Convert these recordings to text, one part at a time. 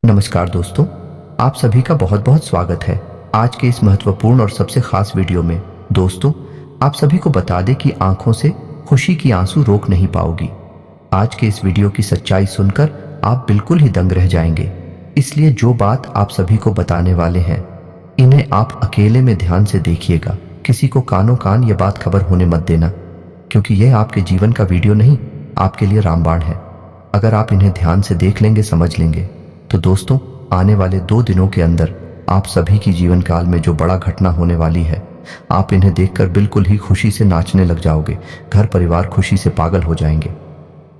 नमस्कार दोस्तों, आप सभी का बहुत बहुत स्वागत है आज के इस महत्वपूर्ण और सबसे खास वीडियो में। दोस्तों, आप सभी को बता दें कि आंखों से खुशी की आंसू रोक नहीं पाओगी। आज के इस वीडियो की सच्चाई सुनकर आप बिल्कुल ही दंग रह जाएंगे। इसलिए जो बात आप सभी को बताने वाले हैं, इन्हें आप अकेले में ध्यान से देखिएगा। किसी को कानों कान ये बात खबर होने मत देना, क्योंकि यह आपके जीवन का वीडियो नहीं, आपके लिए रामबाण है। अगर आप इन्हें ध्यान से देख लेंगे, समझ लेंगे, तो दोस्तों आने वाले 2 दिनों के अंदर आप सभी की जीवन काल में जो बड़ा घटना होने वाली है, आप इन्हें देखकर बिल्कुल ही खुशी से नाचने लग जाओगे। घर परिवार खुशी से पागल हो जाएंगे।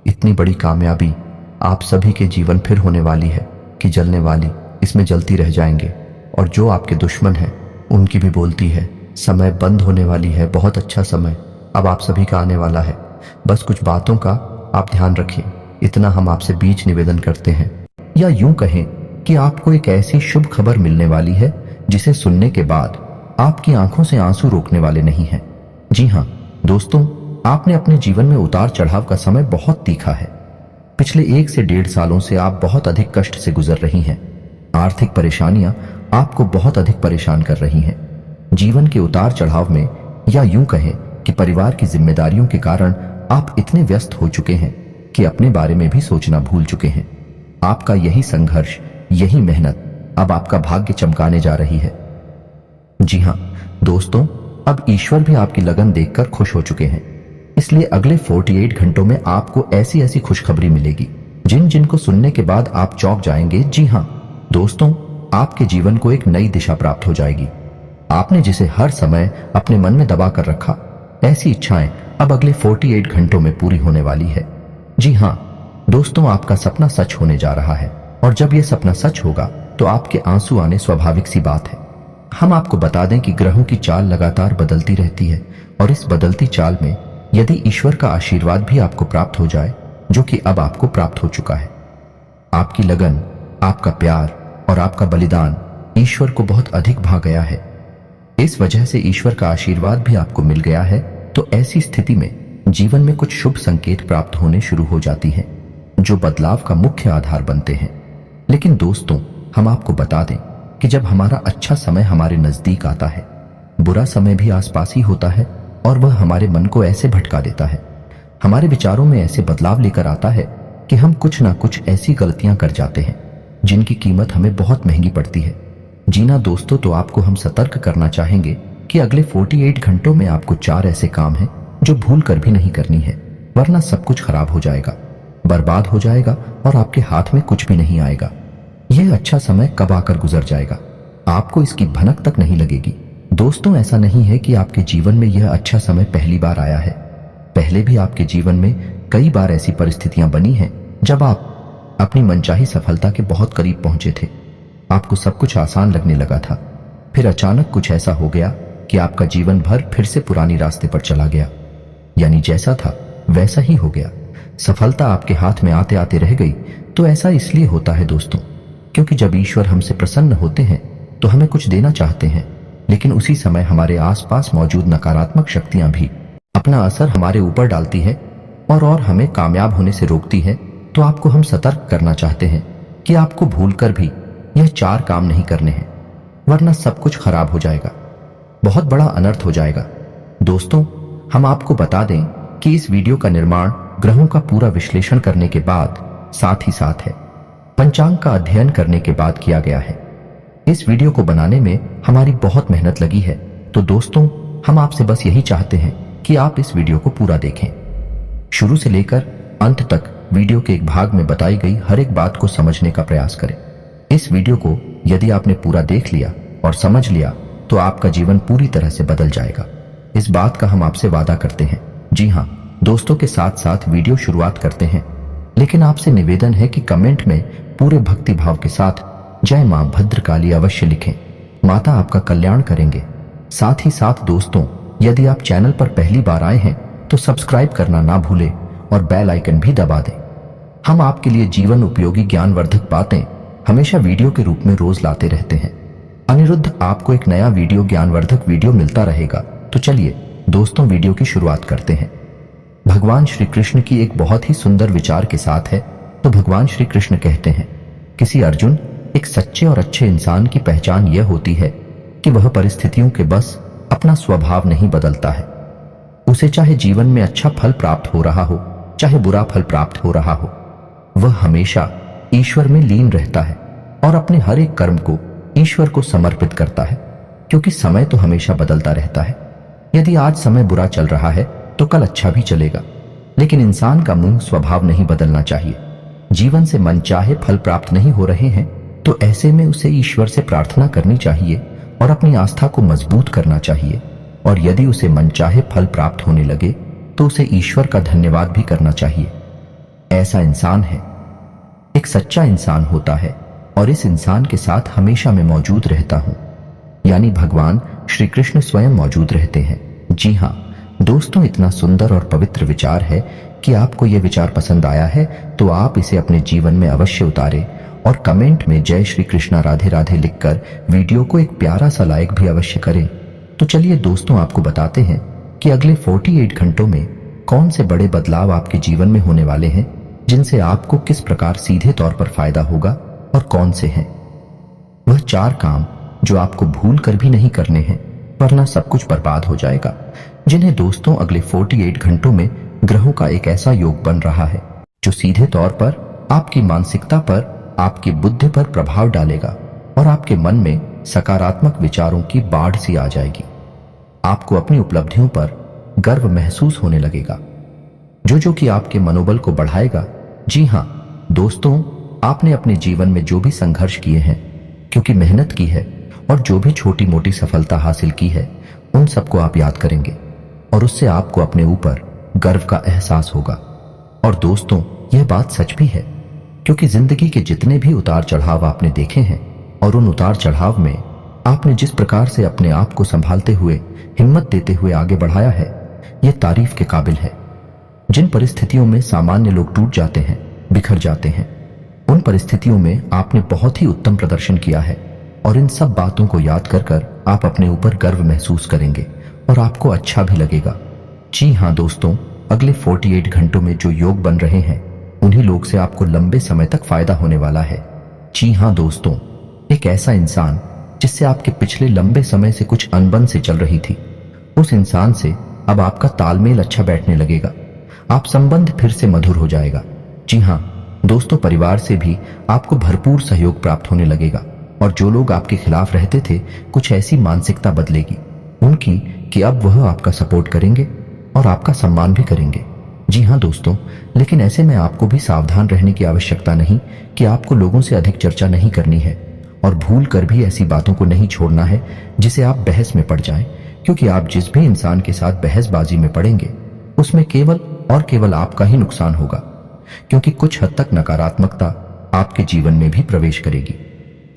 इतनी बड़ी कामयाबी आप सभी के जीवन फिर होने वाली है कि जलने वाली इसमें जलती रह जाएंगे। और जो आपके दुश्मन हैं उनकी भी बोलती है समय बंद होने वाली है। बहुत अच्छा समय अब आप सभी का आने वाला है। बस कुछ बातों का आप ध्यान रखिए, इतना हम आपसे बीच निवेदन करते हैं। या यूं कहें कि आपको एक ऐसी शुभ खबर मिलने वाली है जिसे सुनने के बाद आपकी आंखों से आंसू रोकने वाले नहीं हैं। जी हां दोस्तों, आपने अपने जीवन में उतार चढ़ाव का समय बहुत तीखा है। पिछले 1 से 1.5 सालों से आप बहुत अधिक कष्ट से गुजर रही हैं। आर्थिक परेशानियां आपको बहुत अधिक परेशान कर रही हैं। जीवन के उतार चढ़ाव में, या यूं कहें कि परिवार की जिम्मेदारियों के कारण आप इतने व्यस्त हो चुके हैं कि अपने बारे में भी सोचना भूल चुके हैं। आपका यही संघर्ष, यही मेहनत अब आपका भाग्य चमकाने जा रही है। जी हां दोस्तों, अब ईश्वर भी आपकी लगन देखकर खुश हो चुके हैं। इसलिए अगले 48 घंटों में आपको ऐसी ऐसी खुशखबरी मिलेगी जिनको सुनने के बाद आप चौंक जाएंगे। जी हां दोस्तों, आपके जीवन को एक नई दिशा प्राप्त हो जाएगी। आपने जिसे हर समय अपने मन में दबा कर रखा, ऐसी इच्छाएं अब अगले 48 घंटों में पूरी होने वाली है। जी हां दोस्तों, आपका सपना सच होने जा रहा है। और जब यह सपना सच होगा तो आपके आंसू आने स्वाभाविक सी बात है। हम आपको बता दें कि ग्रहों की चाल लगातार बदलती रहती है, और इस बदलती चाल में यदि ईश्वर का आशीर्वाद भी आपको प्राप्त हो जाए, जो कि अब आपको प्राप्त हो चुका है, आपकी लगन, आपका प्यार और आपका बलिदान ईश्वर को बहुत अधिक भा गया है। इस वजह से ईश्वर का आशीर्वाद भी आपको मिल गया है। तो ऐसी स्थिति में जीवन में कुछ शुभ संकेत प्राप्त होने शुरू हो जाती हैं, जो बदलाव का मुख्य आधार बनते हैं। लेकिन दोस्तों, हम आपको बता दें कि जब हमारा अच्छा समय हमारे नजदीक आता है, बुरा समय भी आसपास ही होता है, और वह हमारे मन को ऐसे भटका देता है, हमारे विचारों में ऐसे बदलाव लेकर आता है कि हम कुछ ना कुछ ऐसी गलतियां कर जाते हैं जिनकी कीमत हमें बहुत महंगी पड़ती है। जीना दोस्तों, तो आपको हम सतर्क करना चाहेंगे कि अगले 48 घंटों में आपको 4 ऐसे काम हैं जो भूल कर भी नहीं करनी है, वरना सब कुछ खराब हो जाएगा, बर्बाद हो जाएगा और आपके हाथ में कुछ भी नहीं आएगा। यह अच्छा समय कब आकर गुजर जाएगा, आपको इसकी भनक तक नहीं लगेगी। दोस्तों, ऐसा नहीं है कि आपके जीवन में यह अच्छा समय पहली बार आया है। पहले भी आपके जीवन में कई बार ऐसी परिस्थितियां बनी हैं जब आप अपनी मनचाही सफलता के बहुत करीब पहुंचे थे। आपको सब कुछ आसान लगने लगा था, फिर अचानक कुछ ऐसा हो गया कि आपका जीवन भर फिर से पुरानी रास्ते पर चला गया। यानी जैसा था वैसा ही हो गया। सफलता आपके हाथ में आते आते रह गई। तो ऐसा इसलिए होता है दोस्तों, क्योंकि जब ईश्वर हमसे प्रसन्न होते हैं तो हमें कुछ देना चाहते हैं, लेकिन उसी समय हमारे आसपास मौजूद नकारात्मक शक्तियां भी अपना असर हमारे ऊपर डालती है और हमें कामयाब होने से रोकती है। तो आपको हम सतर्क करना चाहते हैं कि आपको भूलकर भी यह 4 काम नहीं करने हैं, वरना सब कुछ खराब हो जाएगा, बहुत बड़ा अनर्थ हो जाएगा। दोस्तों, हम आपको बता दें कि इस वीडियो का निर्माण ग्रहों का पूरा विश्लेषण करने के बाद, साथ ही साथ है पंचांग का अध्ययन करने के बाद किया गया है। इस वीडियो को बनाने में हमारी बहुत मेहनत लगी है। तो दोस्तों, हम आपसे बस यही चाहते हैं कि आप इस वीडियो को पूरा देखें, शुरू से लेकर अंत तक। वीडियो के एक भाग में बताई गई हर एक बात को समझने का प्रयास करें। इस वीडियो को यदि आपने पूरा देख लिया और समझ लिया तो आपका जीवन पूरी तरह से बदल जाएगा। इस बात का हम आपसे वादा करते हैं। जी हां दोस्तों, के साथ साथ वीडियो शुरुआत करते हैं, लेकिन आपसे निवेदन है कि कमेंट में पूरे भक्ति भाव के साथ जय मां भद्रकाली अवश्य लिखें। माता आपका कल्याण करेंगे। साथ ही साथ दोस्तों, यदि आप चैनल पर पहली बार आए हैं तो सब्सक्राइब करना ना भूलें और बेल आइकन भी दबा दें। हम आपके लिए जीवन उपयोगी ज्ञानवर्धक बातें हमेशा वीडियो के रूप में रोज लाते रहते हैं। अनिरुद्ध आपको एक नया वीडियो ज्ञानवर्धक वीडियो मिलता रहेगा। तो चलिए दोस्तों, वीडियो की शुरुआत करते हैं। भगवान श्री कृष्ण की एक बहुत ही सुंदर विचार के साथ है। तो भगवान श्री कृष्ण कहते हैं, किसी अर्जुन एक सच्चे और अच्छे इंसान की पहचान यह होती है कि वह परिस्थितियों के बस अपना स्वभाव नहीं बदलता है। उसे चाहे जीवन में अच्छा फल प्राप्त हो रहा हो, चाहे बुरा फल प्राप्त हो रहा हो, वह हमेशा ईश्वर में लीन रहता है और अपने हर एक कर्म को ईश्वर को समर्पित करता है, क्योंकि समय तो हमेशा बदलता रहता है। यदि आज समय बुरा चल रहा है तो कल अच्छा भी चलेगा, लेकिन इंसान का मूल स्वभाव नहीं बदलना चाहिए। जीवन से मनचाहे फल प्राप्त नहीं हो रहे हैं तो ऐसे में उसे ईश्वर से प्रार्थना करनी चाहिए और अपनी आस्था को मजबूत करना चाहिए, और यदि उसे मनचाहे फल प्राप्त होने लगे तो उसे ईश्वर का धन्यवाद भी करना चाहिए। ऐसा इंसान है, एक सच्चा इंसान होता है और इस इंसान के साथ हमेशा मैं मौजूद रहता हूं, यानी भगवान श्री कृष्ण स्वयं मौजूद रहते हैं। जी हाँ दोस्तों, इतना सुंदर और पवित्र विचार है कि आपको यह विचार पसंद आया है तो आप इसे अपने जीवन में अवश्य उतारें और कमेंट में जय श्री कृष्णा राधे राधे लिखकर वीडियो को एक प्यारा सा लाइक भी अवश्य करें। तो चलिए दोस्तों, आपको बताते हैं कि अगले 48 घंटों में कौन से बड़े बदलाव आपके जीवन में होने वाले हैं, जिनसे आपको किस प्रकार सीधे तौर पर फायदा होगा, और कौन से हैं वह 4 काम जो आपको भूल कर भी नहीं करने हैं, वरना सब कुछ बर्बाद हो जाएगा, जिन्हें दोस्तों अगले 48 घंटों में ग्रहों का एक ऐसा योग बन रहा है जो सीधे तौर पर आपकी मानसिकता पर, आपकी बुद्धि पर प्रभाव डालेगा और आपके मन में सकारात्मक विचारों की बाढ़ सी आ जाएगी। आपको अपनी उपलब्धियों पर गर्व महसूस होने लगेगा, जो कि आपके मनोबल को बढ़ाएगा। जी हाँ दोस्तों, आपने अपने जीवन में जो भी संघर्ष किए हैं, क्योंकि मेहनत की है और जो भी छोटी मोटी सफलता हासिल की है, उन सबको आप याद करेंगे और उससे आपको अपने ऊपर गर्व का एहसास होगा। और दोस्तों, यह बात सच भी है, क्योंकि जिंदगी के जितने भी उतार चढ़ाव आपने देखे हैं और उन उतार चढ़ाव में आपने जिस प्रकार से अपने आप को संभालते हुए, हिम्मत देते हुए आगे बढ़ाया है, यह तारीफ के काबिल है। जिन परिस्थितियों में सामान्य लोग टूट जाते हैं, बिखर जाते हैं, उन परिस्थितियों में आपने बहुत ही उत्तम प्रदर्शन किया है और इन सब बातों को याद कर कर आप अपने ऊपर गर्व महसूस करेंगे और आपको अच्छा भी लगेगा। जी हाँ दोस्तों, अगले 48 घंटों में जो योग बन रहे हैं, उन्हीं लोग से आपको लंबे समय तक फायदा होने वाला है। जी हाँ दोस्तों, एक ऐसा इंसान जिससे आपके पिछले लंबे समय से कुछ अनबन से चल रही थी, उस इंसान से अब आपका तालमेल अच्छा बैठने लगेगा, आप संबंध फिर से मधुर हो जाएगा। जी हाँ दोस्तों, परिवार से भी आपको भरपूर सहयोग प्राप्त होने लगेगा और जो लोग आपके खिलाफ रहते थे, कुछ ऐसी मानसिकता बदलेगी उनकी कि अब वह आपका सपोर्ट करेंगे और आपका सम्मान भी करेंगे। जी हाँ दोस्तों, लेकिन ऐसे में आपको भी सावधान रहने की आवश्यकता नहीं कि आपको लोगों से अधिक चर्चा नहीं करनी है और भूल कर भी ऐसी बातों को नहीं छोड़ना है जिसे आप बहस में पड़ जाएं, क्योंकि आप जिस भी इंसान के साथ बहसबाजी में पड़ेंगे उसमें केवल और केवल आपका ही नुकसान होगा, क्योंकि कुछ हद तक नकारात्मकता आपके जीवन में भी प्रवेश करेगी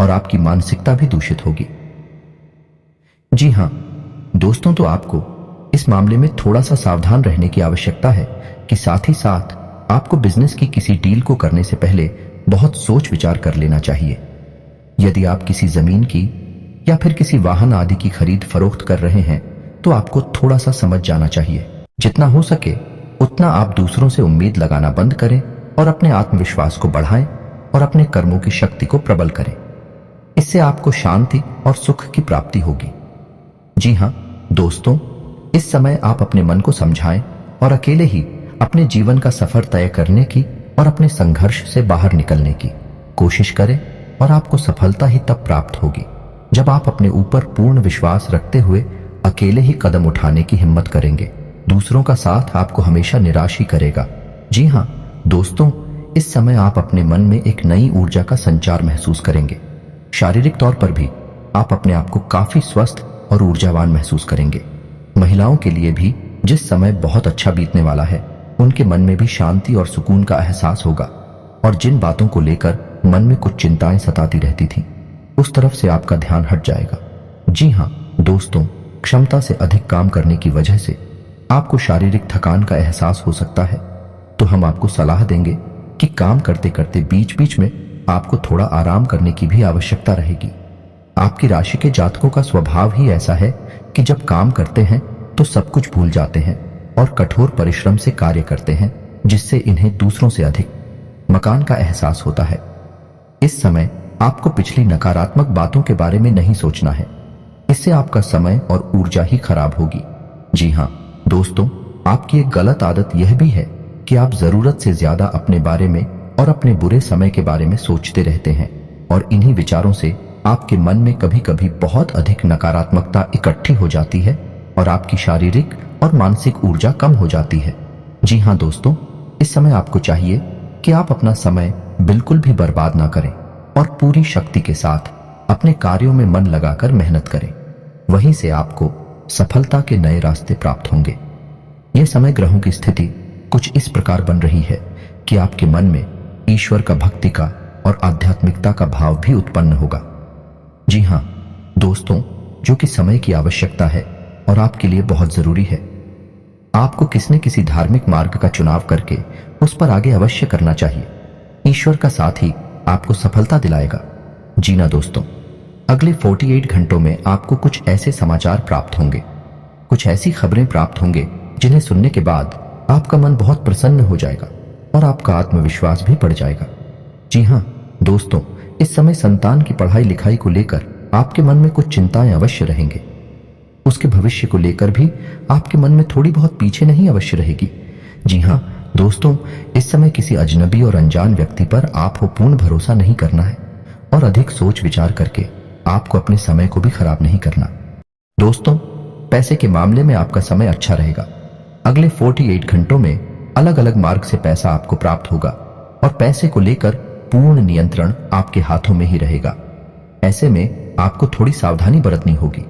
और आपकी मानसिकता भी दूषित होगी। जी हाँ दोस्तों, तो आपको इस मामले में थोड़ा सा सावधान रहने की आवश्यकता है कि साथ ही साथ आपको बिजनेस की किसी डील को करने से पहले बहुत सोच विचार कर लेना चाहिए। यदि आप किसी जमीन की या फिर किसी वाहन आदि की खरीद फरोख्त कर रहे हैं तो आपको थोड़ा सा समझ जाना चाहिए। जितना हो सके उतना आप दूसरों से उम्मीद लगाना बंद करें और अपने आत्मविश्वास को बढ़ाएं और अपने कर्मों की शक्ति को प्रबल करें। इससे आपको शांति और सुख की प्राप्ति होगी। जी हाँ दोस्तों, इस समय आप अपने मन को समझाएं और अकेले ही अपने जीवन का सफर तय करने की और अपने संघर्ष से बाहर निकलने की कोशिश करें, और आपको सफलता ही तब प्राप्त होगी जब आप अपने ऊपर पूर्ण विश्वास रखते हुए अकेले ही कदम उठाने की हिम्मत करेंगे। दूसरों का साथ आपको हमेशा निराश ही करेगा। जी हाँ दोस्तों, इस समय आप अपने मन में एक नई ऊर्जा का संचार महसूस करेंगे। शारीरिक तौर पर भी आप अपने आप को काफी स्वस्थ और ऊर्जावान महसूस करेंगे। महिलाओं के लिए भी जिस समय बहुत अच्छा बीतने वाला है, उनके मन में भी शांति और सुकून का एहसास होगा, और जिन बातों को लेकर मन में कुछ चिंताएं सताती रहती थीं, उस तरफ से आपका ध्यान हट जाएगा। जी हाँ दोस्तों, क्षमता से अधिक काम करने की वजह से आपको शारीरिक थकान का एहसास हो सकता है, तो हम आपको सलाह देंगे कि काम करते करते बीच बीच में आपको थोड़ा आराम करने की भी आवश्यकता रहेगी। आपकी राशि के जातकों का स्वभाव ही ऐसा है कि जब काम करते हैं तो सब कुछ भूल जाते हैं और कठोर परिश्रम से कार्य करते हैं, जिससे इन्हें दूसरों से अधिक मकान का एहसास होता है। इस समय आपको पिछली नकारात्मक बातों के बारे में नहीं सोचना है। इससे आपका समय और ऊर्जा ही खराब होगी। जी हाँ दोस्तों, आपकी एक गलत आदत यह भी है कि आप जरूरत से ज्यादा अपने बारे में और अपने बुरे समय के बारे में सोचते रहते हैं और इन्हीं विचारों से आपके मन में कभी कभी बहुत अधिक नकारात्मकता इकट्ठी हो जाती है और आपकी शारीरिक और मानसिक ऊर्जा कम हो जाती है। जी हाँ दोस्तों, इस समय आपको चाहिए कि आप अपना समय बिल्कुल भी बर्बाद ना करें और पूरी शक्ति के साथ अपने कार्यों में मन लगाकर मेहनत करें। वहीं से आपको सफलता के नए रास्ते प्राप्त होंगे। यह समय ग्रहों की स्थिति कुछ इस प्रकार बन रही है कि आपके मन में ईश्वर का भक्ति का और आध्यात्मिकता का भाव भी उत्पन्न होगा। जी हाँ दोस्तों, जो कि समय की आवश्यकता है और आपके लिए बहुत जरूरी है। आपको किसी न किसी धार्मिक मार्ग का चुनाव करके उस पर आगे अवश्य करना चाहिए। ईश्वर का साथ ही आपको सफलता दिलाएगा। जी ना दोस्तों, अगले 48 घंटों में आपको कुछ ऐसे समाचार प्राप्त होंगे, कुछ ऐसी खबरें प्राप्त होंगे जिन्हें सुनने के बाद आपका मन बहुत प्रसन्न हो जाएगा और आपका आत्मविश्वास भी बढ़ जाएगा। जी हाँ दोस्तों, इस समय संतान की पढ़ाई लिखाई को लेकर आपके मन में कुछ चिंताएं अवश्य रहेंगे। उसके भविष्य को लेकर भी आपके मन में थोड़ी बहुत पीछे नहीं अवश्य रहेगी। जी हाँ दोस्तों, इस समय किसी अजनबी और अनजान व्यक्ति पर आपको पूर्ण भरोसा नहीं करना है और अधिक सोच विचार करके आपको अपने समय को भी खराब नहीं करना। दोस्तों, पैसे के मामले में आपका समय अच्छा रहेगा। अगले 48 घंटों में अलग अलग मार्ग से पैसा आपको प्राप्त होगा और पैसे को लेकर पूर्ण नियंत्रण आपके हाथों में ही रहेगा। ऐसे में आपको थोड़ी सावधानी बरतनी होगी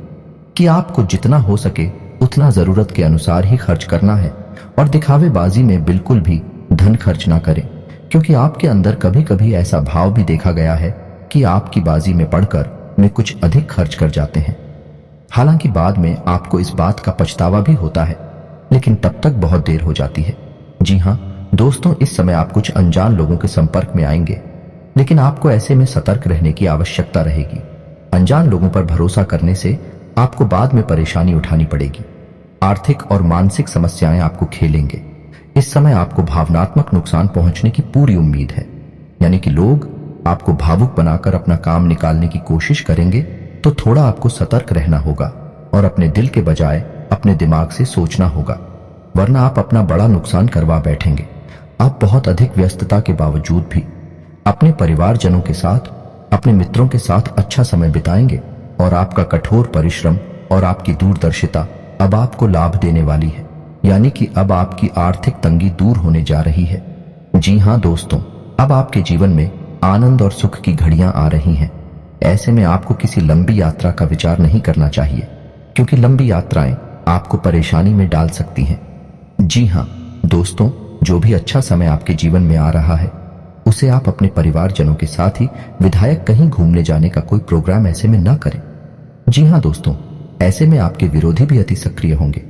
कि आपको जितना हो सके उतना जरूरत के अनुसार ही खर्च करना है और दिखावेबाजी में बिल्कुल भी धन खर्च ना करें, क्योंकि आपके अंदर कभी कभी ऐसा भाव भी देखा गया है कि आपकी बाजी में पड़कर में कुछ अधिक खर्च कर जाते हैं। हालांकि बाद में आपको इस बात का पछतावा भी होता है, लेकिन तब तक बहुत देर हो जाती है। जी हाँ दोस्तों, इस समय आप कुछ अनजान लोगों के संपर्क में आएंगे, लेकिन आपको ऐसे में सतर्क रहने की आवश्यकता रहेगी। अनजान लोगों पर भरोसा करने से आपको बाद में परेशानी उठानी पड़ेगी। आर्थिक और मानसिक समस्याएं आपको खेलेंगे। इस समय आपको भावनात्मक नुकसान पहुंचने की पूरी उम्मीद है, यानी कि लोग आपको भावुक बनाकर अपना काम निकालने की कोशिश करेंगे, तो थोड़ा आपको सतर्क रहना होगा और अपने दिल के बजाय अपने दिमाग से सोचना होगा, वरना आप अपना बड़ा नुकसान करवा बैठेंगे। आप बहुत अधिक व्यस्तता के बावजूद भी अपने परिवारजनों के साथ, अपने मित्रों के साथ अच्छा समय बिताएंगे और आपका कठोर परिश्रम और आपकी दूरदर्शिता अब आपको लाभ देने वाली है, यानी कि अब आपकी आर्थिक तंगी दूर होने जा रही है। जी हाँ दोस्तों, अब आपके जीवन में आनंद और सुख की घड़ियां आ रही हैं। ऐसे में आपको किसी लंबी यात्रा का विचार नहीं करना चाहिए, क्योंकि लंबी यात्राएं आपको परेशानी में डाल सकती हैं। जी हाँ दोस्तों, जो भी अच्छा समय आपके जीवन में आ रहा है उसे आप अपने परिवारजनों के साथ ही विधायक कहीं घूमने जाने का कोई प्रोग्राम ऐसे में ना करें। जी हाँ दोस्तों, ऐसे में आपके विरोधी भी अति सक्रिय होंगे,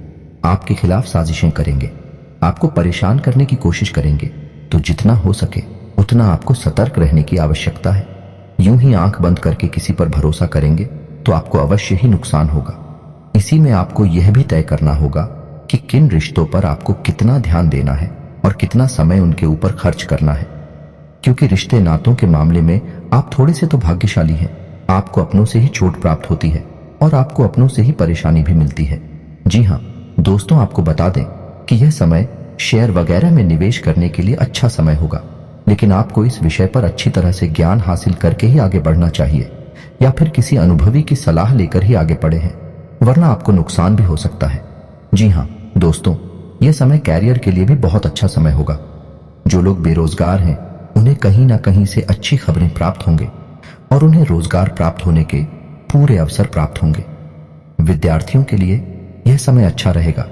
आपके खिलाफ साजिशें करेंगे, आपको परेशान करने की कोशिश करेंगे। तो जितना हो सके उतना आपको सतर्क रहने की आवश्यकता है। यूं ही आंख बंद करके किसी पर भरोसा करेंगे तो आपको अवश्य ही नुकसान होगा। इसी में आपको यह भी तय करना होगा कि किन रिश्तों पर आपको कितना ध्यान देना है और कितना समय उनके ऊपर खर्च करना है, क्योंकि रिश्ते नातों के मामले में आप थोड़े से तो भाग्यशाली हैं। आपको अपनों से ही चोट प्राप्त होती है और आपको अपनों से ही परेशानी भी मिलती है। जी हाँ दोस्तों, आपको बता दें कि यह समय शेयर वगैरह में निवेश करने के लिए अच्छा समय होगा, लेकिन आपको इस विषय पर अच्छी तरह से ज्ञान हासिल करके ही आगे बढ़ना चाहिए, या फिर किसी अनुभवी की सलाह लेकर ही आगे बढ़े हैं, वरना आपको नुकसान भी हो सकता है। जी हाँ दोस्तों, यह समय कैरियर के लिए भी बहुत अच्छा समय होगा। जो लोग बेरोजगार हैं उन्हें कहीं ना कहीं से अच्छी खबरें प्राप्त होंगे और उन्हें रोजगार प्राप्त होने के पूरे अवसर प्राप्त होंगे। विद्यार्थियों के लिए यह समय अच्छा रहेगा,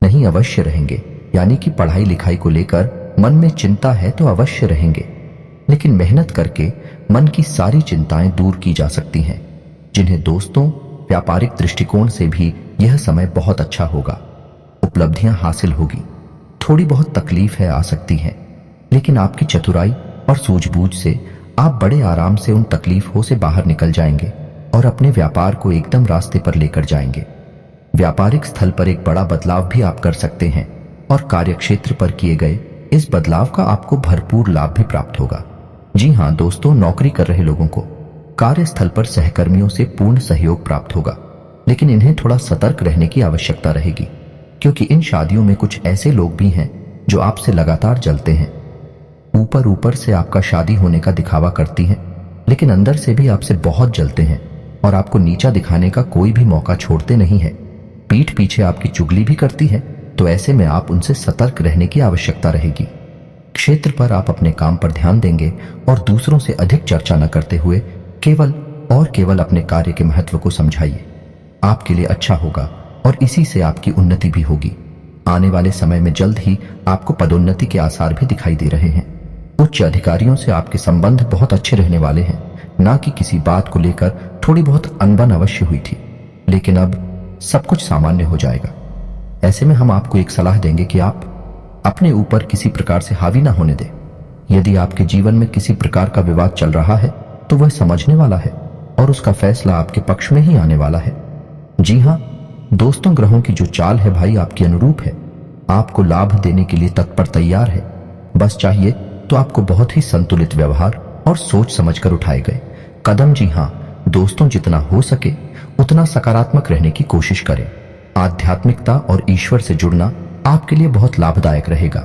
नहीं अवश्य रहेंगे, यानी कि पढ़ाई लिखाई को लेकर मन में चिंता है तो अवश्य रहेंगे, लेकिन मेहनत करके मन की सारी चिंताएं दूर की जा सकती हैं। जिन्हें दोस्तों व्यापारिक दृष्टिकोण से भी यह समय बहुत अच्छा होगा। उपलब्धियां हासिल होगी, थोड़ी बहुत तकलीफ आ सकती हैं, लेकिन आपकी चतुराई और सूझबूझ से आप बड़े आराम से उन तकलीफों से बाहर निकल जाएंगे और अपने व्यापार को एकदम रास्ते पर लेकर जाएंगे। व्यापारिक स्थल पर एक बड़ा बदलाव भी आप कर सकते हैं और कार्यक्षेत्र पर किए गए इस बदलाव का आपको भरपूर लाभ भी प्राप्त होगा। जी हाँ दोस्तों, नौकरी कर रहे लोगों को कार्यस्थल पर सहकर्मियों से पूर्ण सहयोग प्राप्त होगा, लेकिन इन्हें थोड़ा सतर्क रहने की आवश्यकता रहेगी, क्योंकि इन शादियों में कुछ ऐसे लोग भी हैं जो आपसे लगातार जलते हैं। ऊपर ऊपर से आपका शादी होने का दिखावा करती हैं, लेकिन अंदर से भी आपसे बहुत जलते हैं और आपको नीचा दिखाने का कोई भी मौका छोड़ते नहीं है। पीठ पीछे आपकी चुगली भी करती है, तो ऐसे में आप उनसे सतर्क रहने की आवश्यकता रहेगी। क्षेत्र पर आप अपने काम पर ध्यान देंगे और दूसरों से अधिक चर्चा न करते हुए केवल अपने कार्य के महत्व को समझाइए। आपके लिए अच्छा होगा और इसी से आपकी उन्नति भी होगी। आने वाले समय में जल्द ही आपको पदोन्नति के आसार भी दिखाई दे रहे हैं। उच्च अधिकारियों से आपके संबंध बहुत अच्छे रहने वाले हैं। ना कि किसी बात को लेकर थोड़ी बहुत अनबन अवश्य हुई थी, लेकिन अब सब कुछ सामान्य हो जाएगा। ऐसे में हम आपको एक सलाह देंगे कि आप अपने ऊपर किसी प्रकार से हावी ना होने दें। यदि आपके जीवन में किसी प्रकार का विवाद चल रहा है तो वह समझने वाला है और उसका फैसला आपके पक्ष में ही आने वाला है। जी हाँ दोस्तों, ग्रहों की जो चाल है भाई आपके अनुरूप है। आपको लाभ देने के लिए तत्पर तैयार है। बस चाहिए तो आपको बहुत ही संतुलित व्यवहार और सोच समझकर उठाए गए कदम। जी हाँ दोस्तों, जितना हो सके उतना सकारात्मक रहने की कोशिश करें। आध्यात्मिकता और ईश्वर से जुड़ना आपके लिए बहुत लाभदायक रहेगा।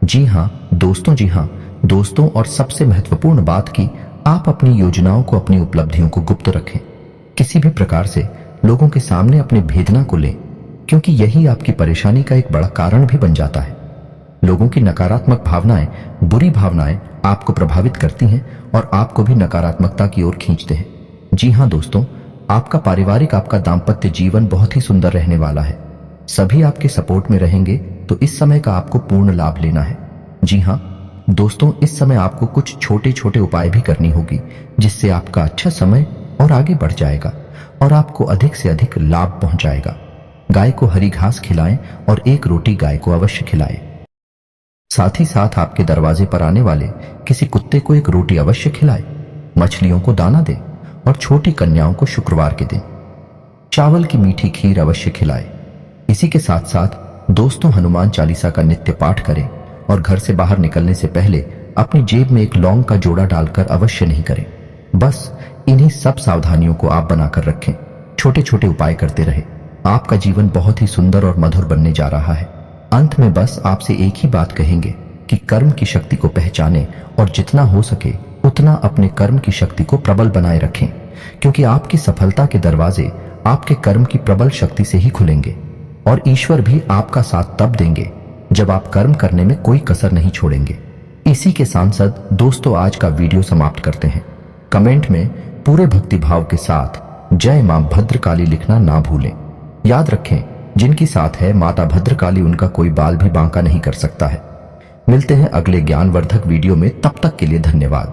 जी हाँ दोस्तों, और सबसे महत्वपूर्ण बात कि आप अपनी योजनाओं को, अपनी उपलब्धियों को गुप्त रखें। किसी भी प्रकार से लोगों के सामने अपने भेद ना खोलें, क्योंकि यही आपकी परेशानी का एक बड़ा कारण भी बन जाता है। लोगों की नकारात्मक भावनाएं, बुरी भावनाएं आपको प्रभावित करती हैं और आपको भी नकारात्मकता की ओर खींचते हैं। जी हाँ दोस्तों, आपका पारिवारिक, आपका दाम्पत्य जीवन बहुत ही सुंदर रहने वाला है। सभी आपके सपोर्ट में रहेंगे, तो इस समय का आपको पूर्ण लाभ लेना है। जी हाँ दोस्तों, इस समय आपको कुछ छोटे छोटे उपाय भी करनी होगी, जिससे आपका अच्छा समय और आगे बढ़ जाएगा और आपको अधिक से अधिक लाभ पहुंचाएगा। गाय को हरी घास खिलाएं और एक रोटी गाय को अवश्य खिलाएं। साथ ही साथ आपके दरवाजे पर आने वाले किसी कुत्ते को एक रोटी अवश्य खिलाएं। मछलियों को दाना दें और छोटी कन्याओं को शुक्रवार के दिन चावल की मीठी खीर अवश्य खिलाएं। इसी के साथ साथ दोस्तों, हनुमान चालीसा का नित्य पाठ करें और घर से बाहर निकलने से पहले अपनी जेब में एक लौंग का जोड़ा डालकर अवश्य नहीं करें। बस इन्हीं सब सावधानियों को आप बनाकर रखें। छोटे छोटे उपाय करते रहे। आपका जीवन बहुत ही सुंदर और मधुर बनने जा रहा है। अंत में बस आपसे एक ही बात कहेंगे कि कर्म की शक्ति को पहचानें और जितना हो सके उतना अपने कर्म की शक्ति को प्रबल बनाए रखें, क्योंकि आपकी सफलता के दरवाजे आपके कर्म की प्रबल शक्ति से ही खुलेंगे और ईश्वर भी आपका साथ तब देंगे जब आप कर्म करने में कोई कसर नहीं छोड़ेंगे। इसी के सांसद दोस्तों, आज का वीडियो समाप्त करते हैं। कमेंट में पूरे भक्तिभाव के साथ जय मां भद्रकाली लिखना ना भूलें। याद रखें, जिनकी साथ है माता भद्रकाली, उनका कोई बाल भी बांका नहीं कर सकता है। मिलते हैं अगले ज्ञानवर्धक वीडियो में, तब तक के लिए धन्यवाद।